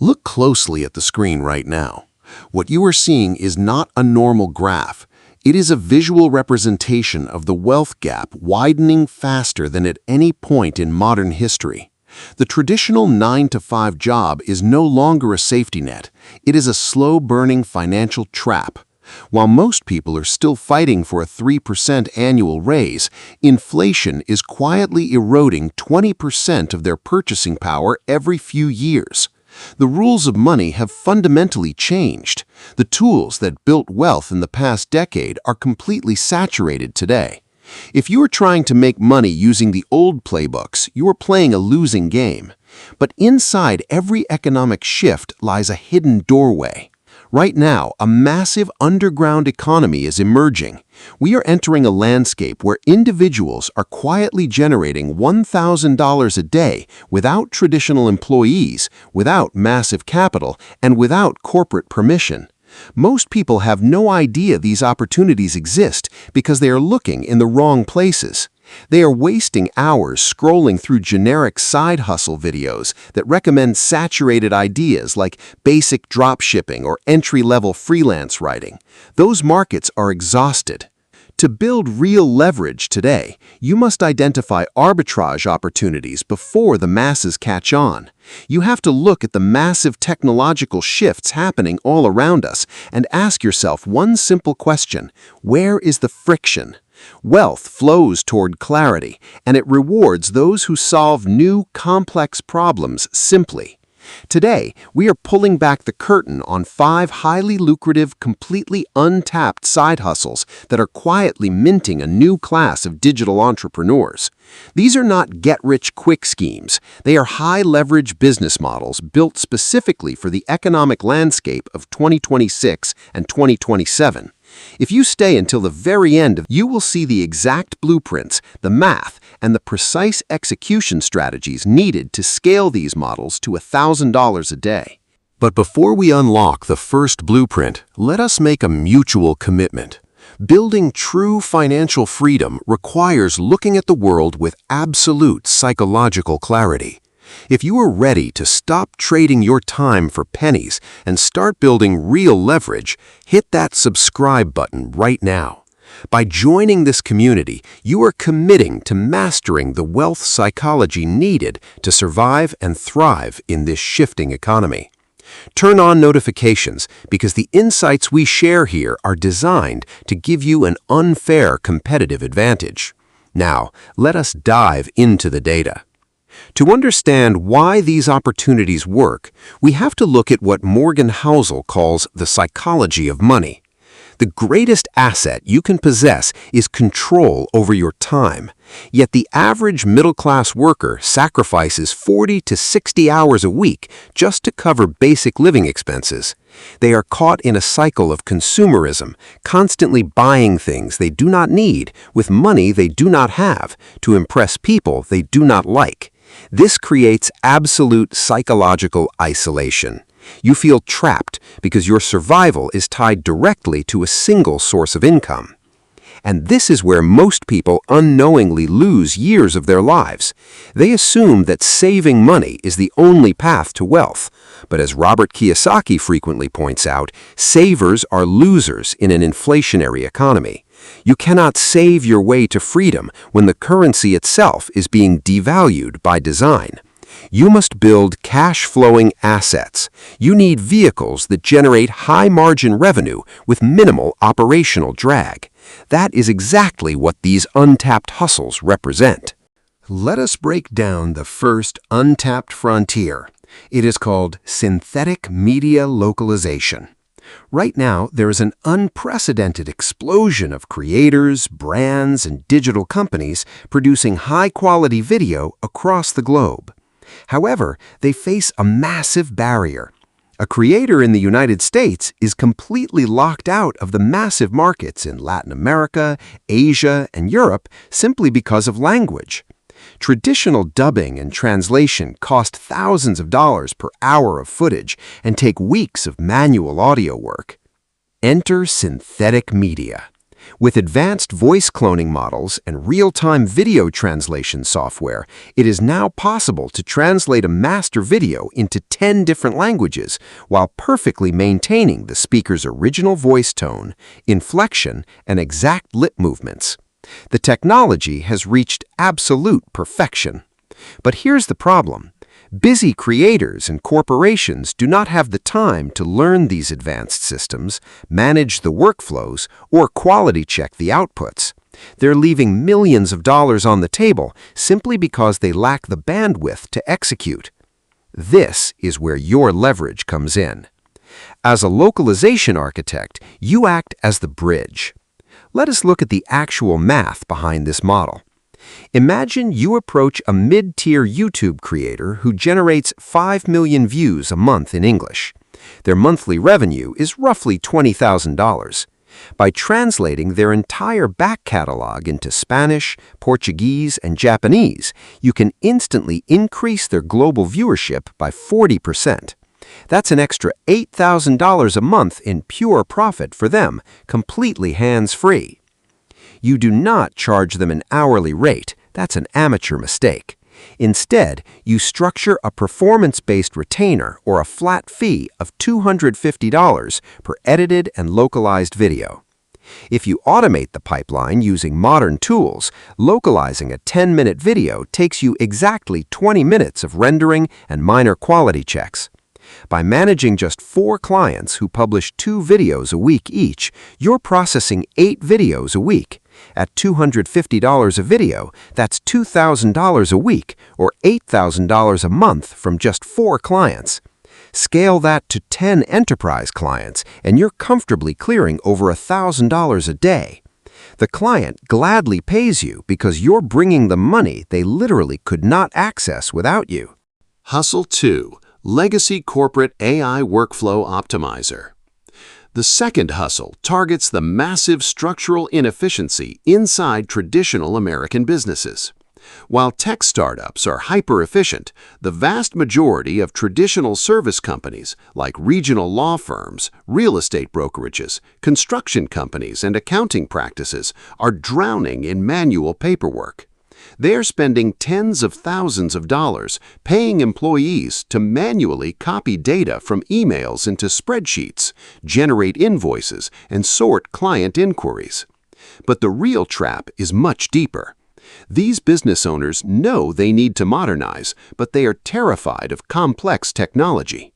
Look closely at the screen right now. What you are seeing is not a normal graph. It is a visual representation of the wealth gap widening faster than at any point in modern history. The traditional 9-to-5 job is no longer a safety net. It is a slow-burning financial trap. While most people are still fighting for a 3% annual raise, inflation is quietly eroding 20% of their purchasing power every few years. The rules of money have fundamentally changed. The tools that built wealth in the past decade are completely saturated today. If you are trying to make money using the old playbooks, you are playing a losing game. But inside every economic shift lies a hidden doorway. Right now, a massive underground economy is emerging. We are entering a landscape where individuals are quietly generating $1,000 a day without traditional employees, without massive capital, and without corporate permission. Most people have no idea these opportunities exist because they are looking in the wrong places. They are wasting hours scrolling through generic side hustle videos that recommend saturated ideas like basic dropshipping or entry-level freelance writing. Those markets are exhausted. To build real leverage today, you must identify arbitrage opportunities before the masses catch on. You have to look at the massive technological shifts happening all around us and ask yourself one simple question: where is the friction? Wealth flows toward clarity, and it rewards those who solve new, complex problems simply. Today, we are pulling back the curtain on 5 highly lucrative, completely untapped side hustles that are quietly minting a new class of digital entrepreneurs. These are not get-rich-quick schemes. They are high-leverage business models built specifically for the economic landscape of 2026 and 2027. If you stay until the very end, you will see the exact blueprints, the math, and the precise execution strategies needed to scale these models to $1,000 a day. But before we unlock the first blueprint, let us make a mutual commitment. Building true financial freedom requires looking at the world with absolute psychological clarity. If you are ready to stop trading your time for pennies and start building real leverage, hit that subscribe button right now. By joining this community, you are committing to mastering the wealth psychology needed to survive and thrive in this shifting economy. Turn on notifications because the insights we share here are designed to give you an unfair competitive advantage. Now, let us dive into the data. To understand why these opportunities work, we have to look at what Morgan Housel calls the psychology of money. The greatest asset you can possess is control over your time. Yet the average middle-class worker sacrifices 40 to 60 hours a week just to cover basic living expenses. They are caught in a cycle of consumerism, constantly buying things they do not need with money they do not have to impress people they do not like. This creates absolute psychological isolation. You feel trapped because your survival is tied directly to a single source of income. And this is where most people unknowingly lose years of their lives. They assume that saving money is the only path to wealth. But as Robert Kiyosaki frequently points out, savers are losers in an inflationary economy. You cannot save your way to freedom when the currency itself is being devalued by design. You must build cash-flowing assets. You need vehicles that generate high-margin revenue with minimal operational drag. That is exactly what these untapped hustles represent. Let us break down the first untapped frontier. It is called Synthetic Media Localization. Right now, there is an unprecedented explosion of creators, brands, and digital companies producing high-quality video across the globe. However, they face a massive barrier. A creator in the United States is completely locked out of the massive markets in Latin America, Asia, and Europe simply because of language. Traditional dubbing and translation cost thousands of dollars per hour of footage and take weeks of manual audio work. Enter synthetic media. With advanced voice cloning models and real-time video translation software, it is now possible to translate a master video into 10 different languages while perfectly maintaining the speaker's original voice tone, inflection, and exact lip movements. The technology has reached absolute perfection. But here's the problem. Busy creators and corporations do not have the time to learn these advanced systems, manage the workflows, or quality check the outputs. They're leaving millions of dollars on the table simply because they lack the bandwidth to execute. This is where your leverage comes in. As a localization architect, you act as the bridge. Let us look at the actual math behind this model. Imagine you approach a mid-tier YouTube creator who generates 5 million views a month in English. Their monthly revenue is roughly $20,000. By translating their entire back catalog into Spanish, Portuguese, and Japanese, you can instantly increase their global viewership by 40%. That's an extra $8,000 a month in pure profit for them, completely hands-free. You do not charge them an hourly rate. That's an amateur mistake. Instead, you structure a performance-based retainer or a flat fee of $250 per edited and localized video. If you automate the pipeline using modern tools, localizing a 10-minute video takes you exactly 20 minutes of rendering and minor quality checks. By managing just 4 clients who publish 2 videos a week each, you're processing 8 videos a week. At $250 a video, that's $2,000 a week or $8,000 a month from just 4 clients. Scale that to 10 enterprise clients, and you're comfortably clearing over $1,000 a day. The client gladly pays you because you're bringing the money they literally could not access without you. Hustle 2. Legacy Corporate AI Workflow Optimizer. The second hustle targets the massive structural inefficiency inside traditional American businesses. While tech startups are hyper-efficient, the vast majority of traditional service companies, like regional law firms, real estate brokerages, construction companies, and accounting practices, are drowning in manual paperwork. They are spending tens of thousands of dollars paying employees to manually copy data from emails into spreadsheets, generate invoices, and sort client inquiries. But the real trap is much deeper. These business owners know they need to modernize, but they are terrified of complex technology.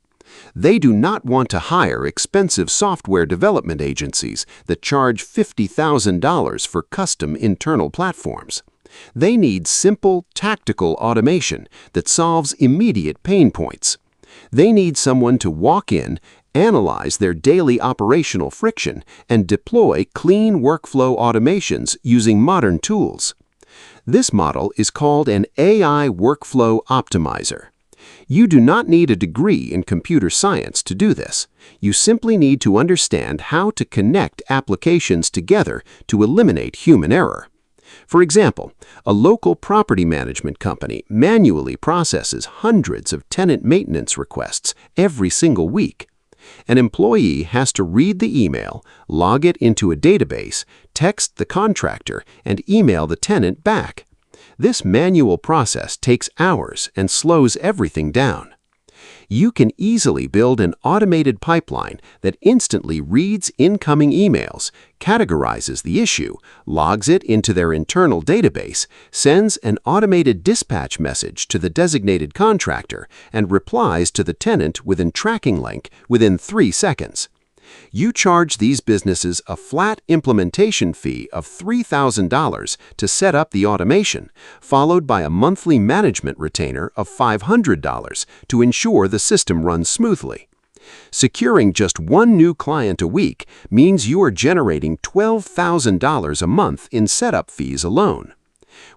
They do not want to hire expensive software development agencies that charge $50,000 for custom internal platforms. They need simple, tactical automation that solves immediate pain points. They need someone to walk in, analyze their daily operational friction, and deploy clean workflow automations using modern tools. This model is called an AI Workflow Optimizer. You do not need a degree in computer science to do this. You simply need to understand how to connect applications together to eliminate human error. For example, a local property management company manually processes hundreds of tenant maintenance requests every single week. An employee has to read the email, log it into a database, text the contractor, and email the tenant back. This manual process takes hours and slows everything down. You can easily build an automated pipeline that instantly reads incoming emails, categorizes the issue, logs it into their internal database, sends an automated dispatch message to the designated contractor, and replies to the tenant with a tracking link within 3 seconds. You charge these businesses a flat implementation fee of $3,000 to set up the automation, followed by a monthly management retainer of $500 to ensure the system runs smoothly. Securing just 1 new client a week means you are generating $12,000 a month in setup fees alone.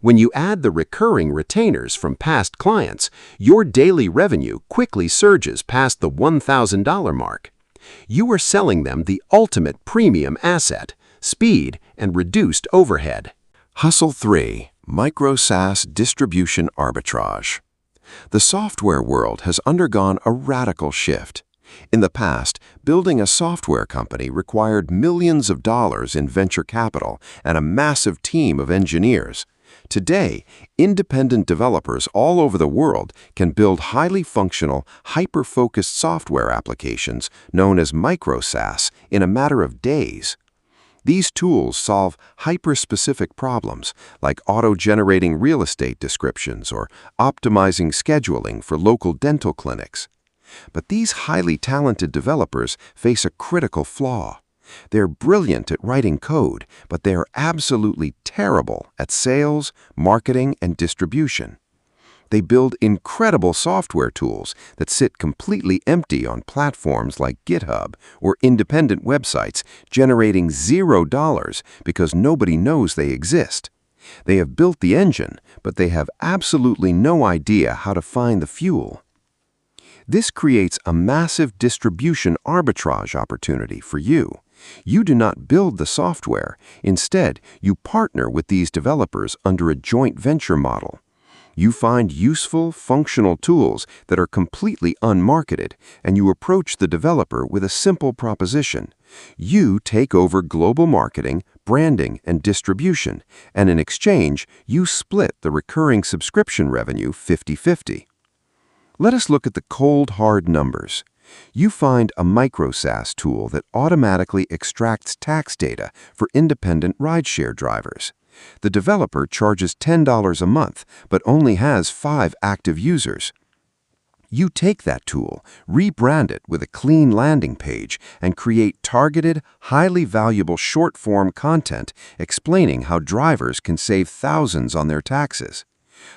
When you add the recurring retainers from past clients, your daily revenue quickly surges past the $1,000 mark. You are selling them the ultimate premium asset, speed, and reduced overhead. Hustle 3. Micro SaaS Distribution Arbitrage. The software world has undergone a radical shift. In the past, building a software company required millions of dollars in venture capital and a massive team of engineers. Today, independent developers all over the world can build highly functional, hyper-focused software applications known as micro SaaS in a matter of days. These tools solve hyper-specific problems like auto-generating real estate descriptions or optimizing scheduling for local dental clinics. But these highly talented developers face a critical flaw. They're brilliant at writing code, but they are absolutely terrible at sales, marketing, and distribution. They build incredible software tools that sit completely empty on platforms like GitHub or independent websites, generating $0 because nobody knows they exist. They have built the engine, but they have absolutely no idea how to find the fuel. This creates a massive distribution arbitrage opportunity for you. You do not build the software. Instead, you partner with these developers under a joint venture model. You find useful, functional tools that are completely unmarketed, and you approach the developer with a simple proposition. You take over global marketing, branding, and distribution, and in exchange, you split the recurring subscription revenue 50-50. Let us look at the cold, hard numbers. You find a micro SaaS tool that automatically extracts tax data for independent rideshare drivers. The developer charges $10 a month, but only has 5 active users. You take that tool, rebrand it with a clean landing page, and create targeted, highly valuable short-form content explaining how drivers can save thousands on their taxes.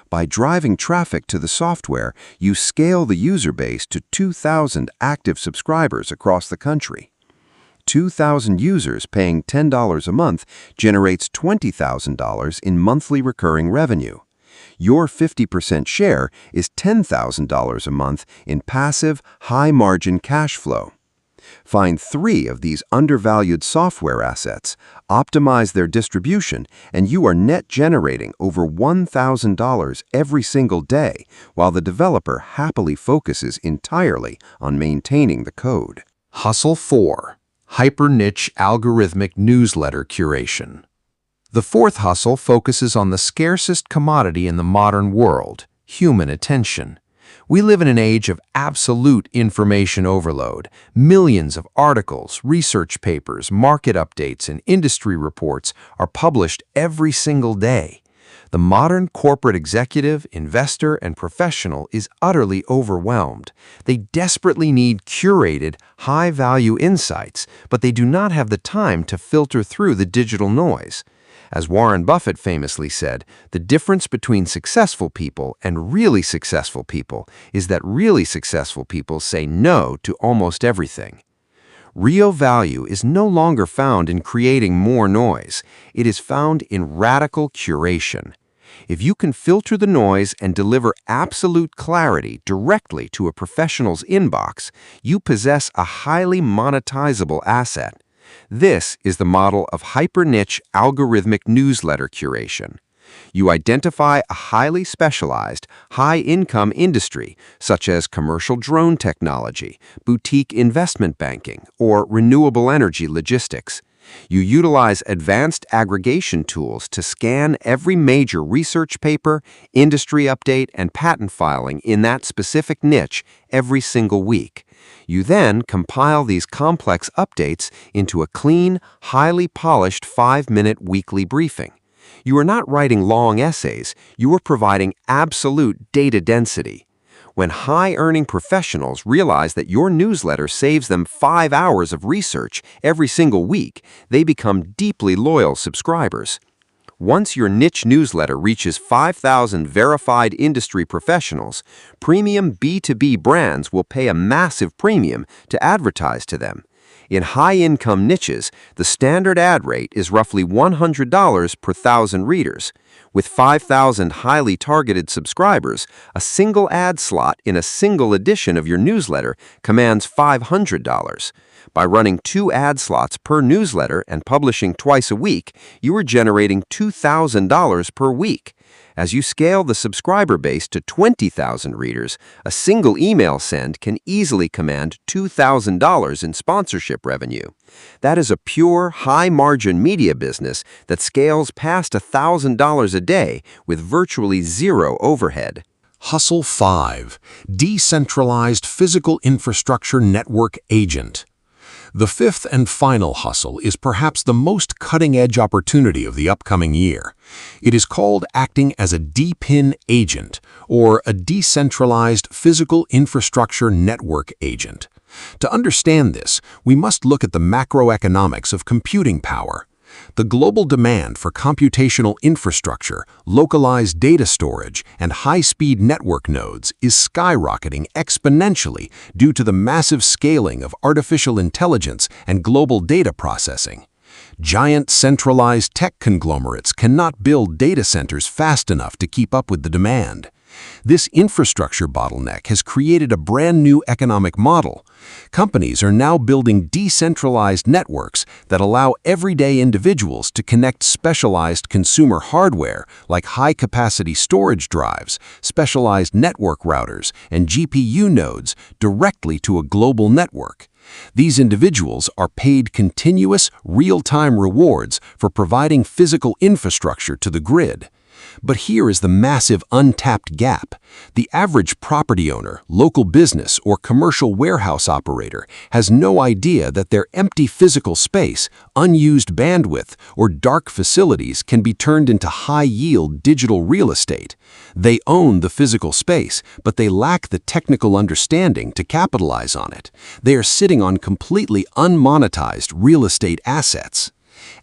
By driving traffic to the software, you scale the user base to 2,000 active subscribers across the country. 2,000 users paying $10 a month generates $20,000 in monthly recurring revenue. Your 50% share is $10,000 a month in passive, high-margin cash flow. Find 3 of these undervalued software assets, optimize their distribution, and you are net generating over $1,000 every single day, while the developer happily focuses entirely on maintaining the code. Hustle 4. Hyper-niche algorithmic newsletter curation. The fourth hustle focuses on the scarcest commodity in the modern world, human attention. We live in an age of absolute information overload. Millions of articles, research papers, market updates, and industry reports are published every single day. The modern corporate executive, investor, and professional is utterly overwhelmed. They desperately need curated, high-value insights, but they do not have the time to filter through the digital noise. As Warren Buffett famously said, the difference between successful people and really successful people is that really successful people say no to almost everything. Real value is no longer found in creating more noise. It is found in radical curation. If you can filter the noise and deliver absolute clarity directly to a professional's inbox, you possess a highly monetizable asset. This is the model of hyper-niche algorithmic newsletter curation. You identify a highly specialized, high-income industry, such as commercial drone technology, boutique investment banking, or renewable energy logistics. You utilize advanced aggregation tools to scan every major research paper, industry update, and patent filing in that specific niche every single week. You then compile these complex updates into a clean, highly polished 5-minute weekly briefing. You are not writing long essays, you are providing absolute data density. When high-earning professionals realize that your newsletter saves them 5 hours of research every single week, they become deeply loyal subscribers. Once your niche newsletter reaches 5,000 verified industry professionals, premium B2B brands will pay a massive premium to advertise to them. In high-income niches, the standard ad rate is roughly $100 per 1,000 readers. With 5,000 highly targeted subscribers, a single ad slot in a single edition of your newsletter commands $500. By running 2 ad slots per newsletter and publishing twice a week, you are generating $2,000 per week. As you scale the subscriber base to 20,000 readers, a single email send can easily command $2,000 in sponsorship revenue. That is a pure, high-margin media business that scales past $1,000 a day with virtually zero overhead. Hustle 5. Decentralized Physical Infrastructure Network Agent. The fifth and final hustle is perhaps the most cutting-edge opportunity of the upcoming year. It is called acting as a DePIN agent, or a Decentralized Physical Infrastructure Network Agent. To understand this, we must look at the macroeconomics of computing power. The global demand for computational infrastructure, localized data storage, and high-speed network nodes is skyrocketing exponentially due to the massive scaling of artificial intelligence and global data processing. Giant centralized tech conglomerates cannot build data centers fast enough to keep up with the demand. This infrastructure bottleneck has created a brand new economic model. Companies are now building decentralized networks that allow everyday individuals to connect specialized consumer hardware like high-capacity storage drives, specialized network routers, and GPU nodes directly to a global network. These individuals are paid continuous, real-time rewards for providing physical infrastructure to the grid. But here is the massive untapped gap. The average property owner, local business, or commercial warehouse operator has no idea that their empty physical space, unused bandwidth, or dark facilities can be turned into high-yield digital real estate. They own the physical space, but they lack the technical understanding to capitalize on it. They are sitting on completely unmonetized real estate assets.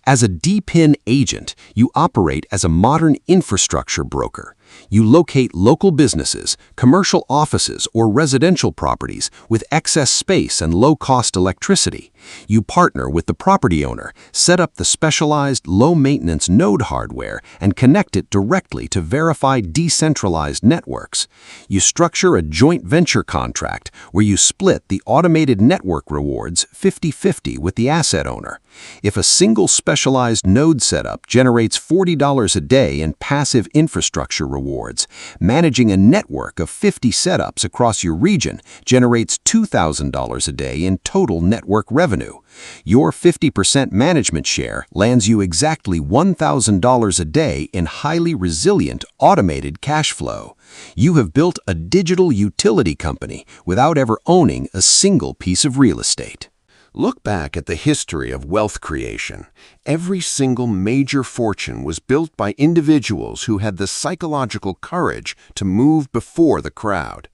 As a DePIN agent, you operate as a modern infrastructure broker. You locate local businesses, commercial offices, or residential properties with excess space and low-cost electricity. You partner with the property owner, set up the specialized low-maintenance node hardware, and connect it directly to verified decentralized networks. You structure a joint venture contract where you split the automated network rewards 50-50 with the asset owner. If a single specialized node setup generates $40 a day in passive infrastructure rewards, managing a network of 50 setups across your region generates $2,000 a day in total network revenue. Your 50% management share lands you exactly $1,000 a day in highly resilient, automated cash flow. You have built a digital utility company without ever owning a single piece of real estate. Look back at the history of wealth creation. Every single major fortune was built by individuals who had the psychological courage to move before the crowd.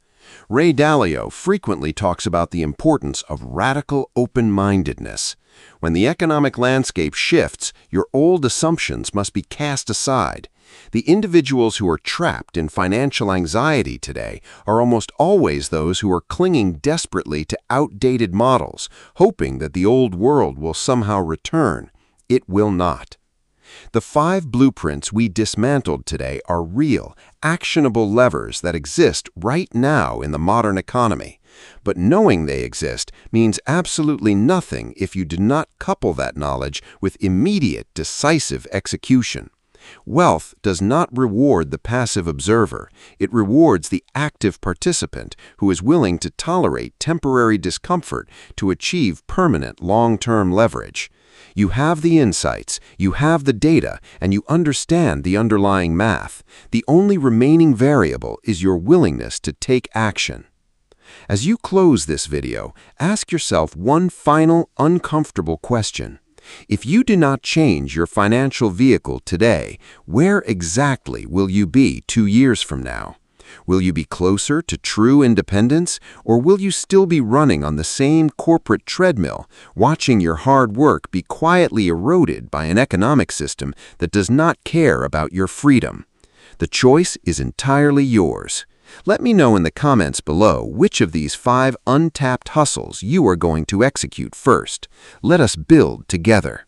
Ray Dalio frequently talks about the importance of radical open-mindedness. When the economic landscape shifts, your old assumptions must be cast aside. The individuals who are trapped in financial anxiety today are almost always those who are clinging desperately to outdated models, hoping that the old world will somehow return. It will not. The 5 blueprints we dismantled today are real, actionable levers that exist right now in the modern economy. But knowing they exist means absolutely nothing if you do not couple that knowledge with immediate, decisive execution. Wealth does not reward the passive observer. It rewards the active participant who is willing to tolerate temporary discomfort to achieve permanent long-term leverage. You have the insights, you have the data, and you understand the underlying math. The only remaining variable is your willingness to take action. As you close this video, ask yourself one final uncomfortable question. If you do not change your financial vehicle today, where exactly will you be 2 years from now? Will you be closer to true independence, or will you still be running on the same corporate treadmill, watching your hard work be quietly eroded by an economic system that does not care about your freedom? The choice is entirely yours. Let me know in the comments below which of these 5 untapped hustles you are going to execute first. Let us build together.